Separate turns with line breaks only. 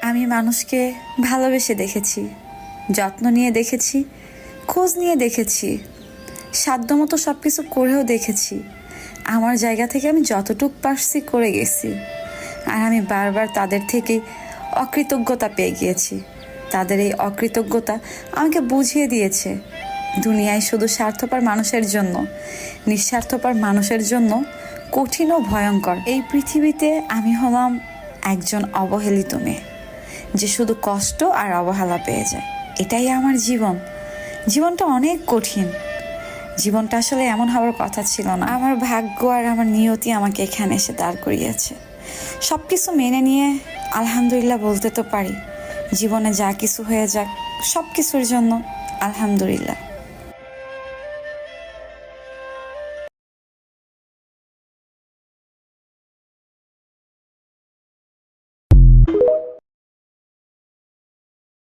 আমি মানুষকে ভালোবেসে দেখেছি, যত্ন নিয়ে দেখেছি, খোঁজ নিয়ে দেখেছি, সাধ্যমতো সব কিছু করেও দেখেছি। আমার জায়গা থেকে আমি যতটুকু পারছি করে গেছি। আর আমি বারবার তাদের থেকেই অকৃতজ্ঞতা পেয়ে গিয়েছি। তাদের এই অকৃতজ্ঞতা আমাকে বুঝিয়ে দিয়েছে দুনিয়ায় শুধু স্বার্থপর মানুষের জন্য, নিঃস্বার্থপর মানুষের জন্য কঠিন ও ভয়ঙ্কর। এই পৃথিবীতে আমি হলাম একজন অবহেলিত মেয়ে, যে শুধু কষ্ট আর অবহেলা পেয়ে যায়। এটাই আমার জীবন। জীবনটা অনেক কঠিন। জীবনটা আসলে এমন হওয়ার কথা ছিল না। আমার ভাগ্য আর আমার নিয়তি আমাকে এখানে এসে দাঁড় করিয়েছে। সব কিছু মেনে নিয়ে আলহামদুলিল্লাহ বলতে তো পারি। জীবনে যা কিছু হয়ে যাক, সব কিছুর জন্য আলহামদুলিল্লাহ।